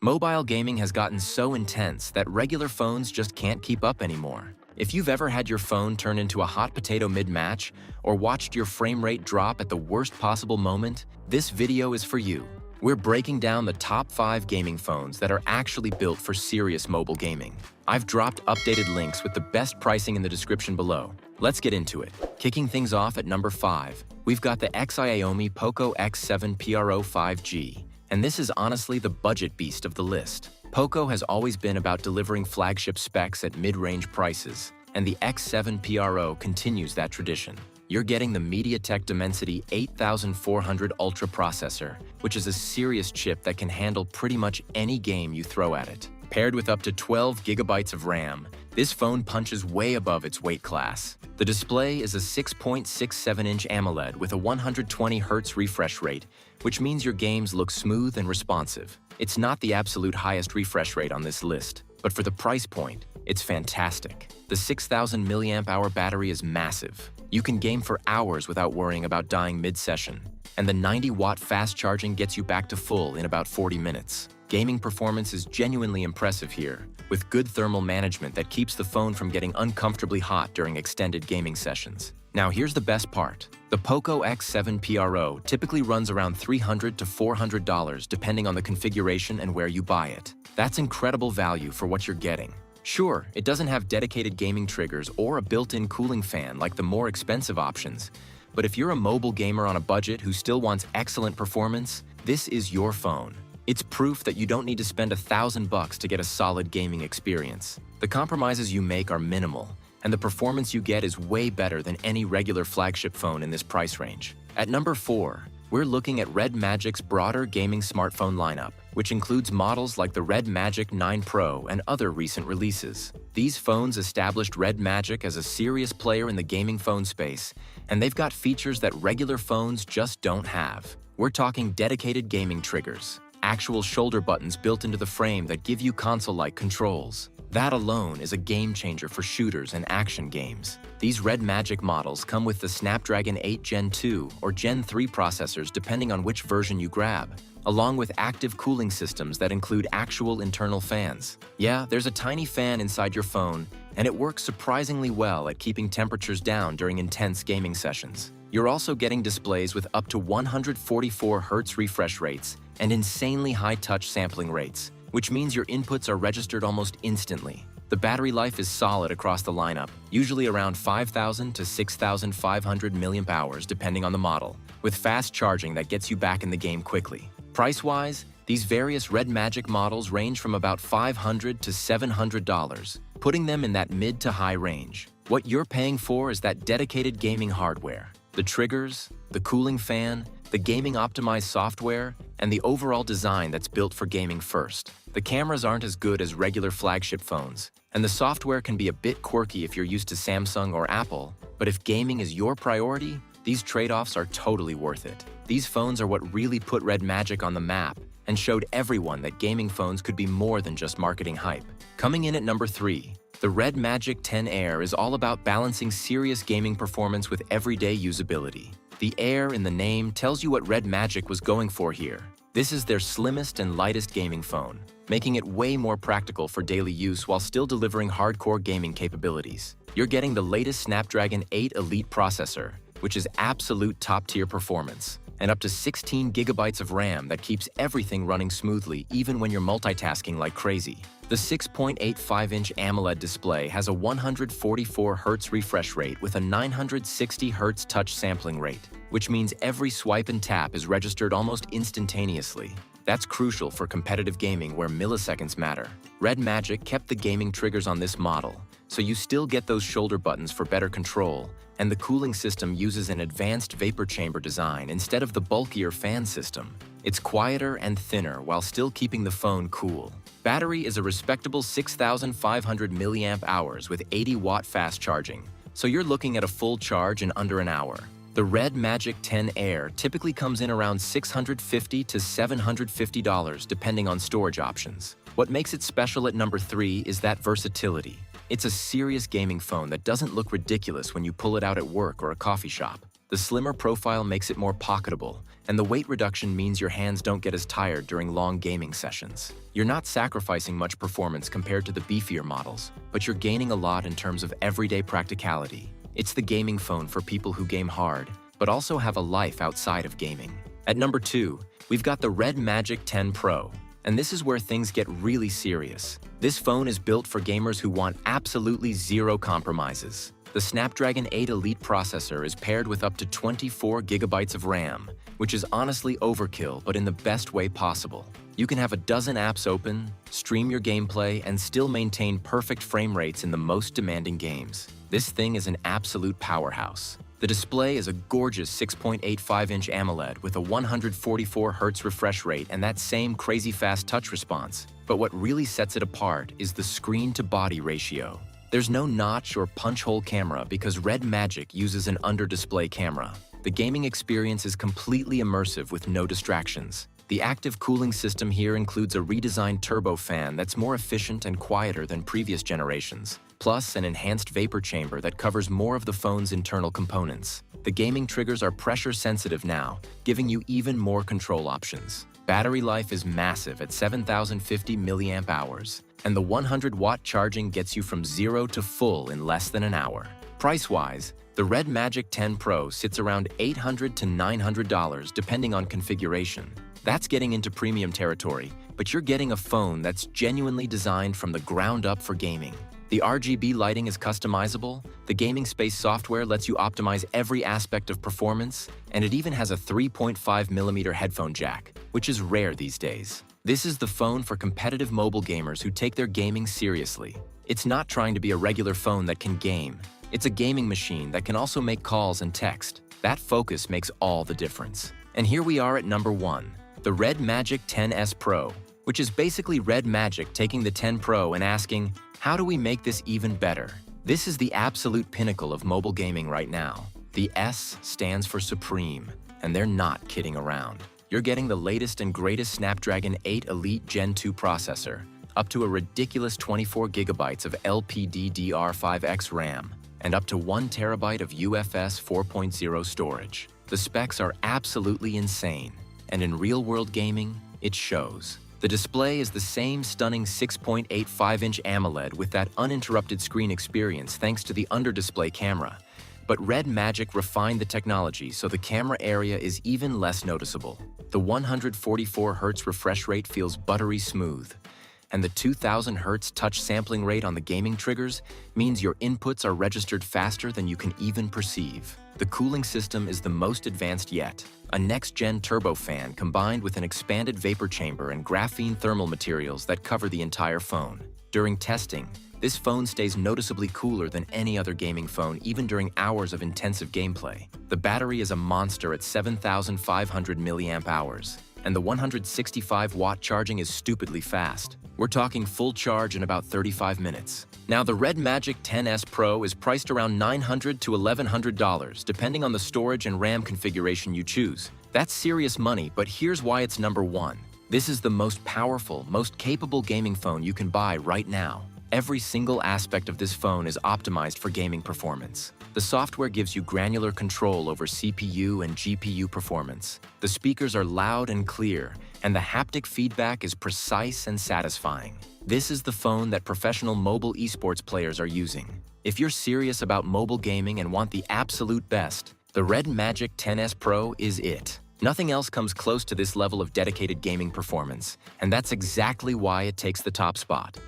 Mobile gaming has gotten so intense that regular phones just can't keep up anymore. If you've ever had your phone turn into a hot potato mid-match or watched your frame rate drop at the worst possible moment, this video is for you. We're breaking down the top 5 gaming phones that are actually built for serious mobile gaming. I've dropped updated links with the best pricing in the description below. Let's get into it. Kicking things off at number 5, we've got the Xiaomi Poco X7 Pro 5G. And this is honestly the budget beast of the list. Poco has always been about delivering flagship specs at mid-range prices, and the X7 Pro continues that tradition. You're getting the MediaTek Dimensity 8400 Ultra processor, which is a serious chip that can handle pretty much any game you throw at it. Paired with up to 12 gigabytes of RAM, this phone punches way above its weight class. The display is a 6.67-inch AMOLED with a 120Hz refresh rate, which means your games look smooth and responsive. It's not the absolute highest refresh rate on this list, but for the price point, it's fantastic. The 6000 mAh battery is massive. You can game for hours without worrying about dying mid-session, and the 90-watt fast charging gets you back to full in about 40 minutes. Gaming performance is genuinely impressive here, with good thermal management that keeps the phone from getting uncomfortably hot during extended gaming sessions. Now here's the best part. The Poco X7 Pro typically runs around $300 to $400 depending on the configuration and where you buy it. That's incredible value for what you're getting. Sure, it doesn't have dedicated gaming triggers or a built-in cooling fan like the more expensive options, but if you're a mobile gamer on a budget who still wants excellent performance, this is your phone. It's proof that you don't need to spend $1,000 to get a solid gaming experience. The compromises you make are minimal, and the performance you get is way better than any regular flagship phone in this price range. At number 4, we're looking at Red Magic's broader gaming smartphone lineup, which includes models like the Red Magic 9 Pro and other recent releases. These phones established Red Magic as a serious player in the gaming phone space, and they've got features that regular phones just don't have. We're talking dedicated gaming triggers, actual shoulder buttons built into the frame that give you console-like controls. That alone is a game changer for shooters and action games. These Red Magic models come with the Snapdragon 8 Gen 2 or Gen 3 processors depending on which version you grab, along with active cooling systems that include actual internal fans. Yeah, there's a tiny fan inside your phone, and it works surprisingly well at keeping temperatures down during intense gaming sessions. You're also getting displays with up to 144Hz refresh rates and insanely high touch sampling rates, which means your inputs are registered almost instantly. The battery life is solid across the lineup, usually around 5,000 to 6,500 mAh depending on the model, with fast charging that gets you back in the game quickly. Price-wise, these various Red Magic models range from about $500 to $700, putting them in that mid to high range. What you're paying for is that dedicated gaming hardware, the triggers, the cooling fan, the gaming-optimized software, and the overall design that's built for gaming first. The cameras aren't as good as regular flagship phones, and the software can be a bit quirky if you're used to Samsung or Apple, but if gaming is your priority, these trade-offs are totally worth it. These phones are what really put Red Magic on the map and showed everyone that gaming phones could be more than just marketing hype. Coming in at number 3, the Red Magic 10 Air is all about balancing serious gaming performance with everyday usability. The Air in the name tells you what Red Magic was going for here. This is their slimmest and lightest gaming phone, making it way more practical for daily use while still delivering hardcore gaming capabilities. You're getting the latest Snapdragon 8 Elite processor, which is absolute top-tier performance, and up to 16 gigabytes of RAM that keeps everything running smoothly even when you're multitasking like crazy. The 6.85-inch AMOLED display has a 144Hz refresh rate with a 960Hz touch sampling rate, which means every swipe and tap is registered almost instantaneously. That's crucial for competitive gaming where milliseconds matter. Red Magic kept the gaming triggers on this model, so you still get those shoulder buttons for better control, and the cooling system uses an advanced vapor chamber design instead of the bulkier fan system. It's quieter and thinner while still keeping the phone cool. Battery is a respectable 6,500 mAh with 80-watt fast charging, so you're looking at a full charge in under an hour. The Red Magic 10 Air typically comes in around $650 to $750 depending on storage options. What makes it special at number 3 is that versatility. It's a serious gaming phone that doesn't look ridiculous when you pull it out at work or a coffee shop. The slimmer profile makes it more pocketable, and the weight reduction means your hands don't get as tired during long gaming sessions. You're not sacrificing much performance compared to the beefier models, but you're gaining a lot in terms of everyday practicality. It's the gaming phone for people who game hard, but also have a life outside of gaming. At number 2, we've got the Red Magic 10 Pro. And this is where things get really serious. This phone is built for gamers who want absolutely zero compromises. The Snapdragon 8 Elite processor is paired with up to 24 gigabytes of RAM, which is honestly overkill, but in the best way possible. You can have a dozen apps open, stream your gameplay, and still maintain perfect frame rates in the most demanding games. This thing is an absolute powerhouse. The display is a gorgeous 6.85-inch AMOLED with a 144 Hz refresh rate and that same crazy fast touch response. But what really sets it apart is the screen-to-body ratio. There's no notch or punch-hole camera because Red Magic uses an under-display camera. The gaming experience is completely immersive with no distractions. The active cooling system here includes a redesigned turbofan that's more efficient and quieter than previous generations, plus an enhanced vapor chamber that covers more of the phone's internal components. The gaming triggers are pressure-sensitive now, giving you even more control options. Battery life is massive at 7,050 mAh, and the 100-watt charging gets you from 0 to full in less than an hour. Price-wise, the Red Magic 10 Pro sits around $800 to $900 depending on configuration. That's getting into premium territory, but you're getting a phone that's genuinely designed from the ground up for gaming. The RGB lighting is customizable, the gaming space software lets you optimize every aspect of performance, and it even has a 3.5mm headphone jack, which is rare these days. This is the phone for competitive mobile gamers who take their gaming seriously. It's not trying to be a regular phone that can game. It's a gaming machine that can also make calls and text. That focus makes all the difference. And here we are at number 1. The Red Magic 10S Pro, which is basically Red Magic taking the 10 Pro and asking, how do we make this even better? This is the absolute pinnacle of mobile gaming right now. The S stands for Supreme, and they're not kidding around. You're getting the latest and greatest Snapdragon 8 Elite Gen 2 processor, up to a ridiculous 24 gigabytes of LPDDR5X RAM, and up to 1 terabyte of UFS 4.0 storage. The specs are absolutely insane. And in real-world gaming, it shows. The display is the same stunning 6.85-inch AMOLED with that uninterrupted screen experience thanks to the under-display camera. But Red Magic refined the technology so the camera area is even less noticeable. The 144 Hz refresh rate feels buttery smooth, and the 2000 Hz touch sampling rate on the gaming triggers means your inputs are registered faster than you can even perceive. The cooling system is the most advanced yet, a next-gen turbofan combined with an expanded vapor chamber and graphene thermal materials that cover the entire phone. During testing, this phone stays noticeably cooler than any other gaming phone even during hours of intensive gameplay. The battery is a monster at 7,500 mAh, and the 165-watt charging is stupidly fast. We're talking full charge in about 35 minutes. Now, the Red Magic 10S Pro is priced around $900 to $1,100, depending on the storage and RAM configuration you choose. That's serious money, but here's why it's number 1. This is the most powerful, most capable gaming phone you can buy right now. Every single aspect of this phone is optimized for gaming performance. The software gives you granular control over CPU and GPU performance. The speakers are loud and clear, and the haptic feedback is precise and satisfying. This is the phone that professional mobile esports players are using. If you're serious about mobile gaming and want the absolute best, the Red Magic 10S Pro is it. Nothing else comes close to this level of dedicated gaming performance, and that's exactly why it takes the top spot.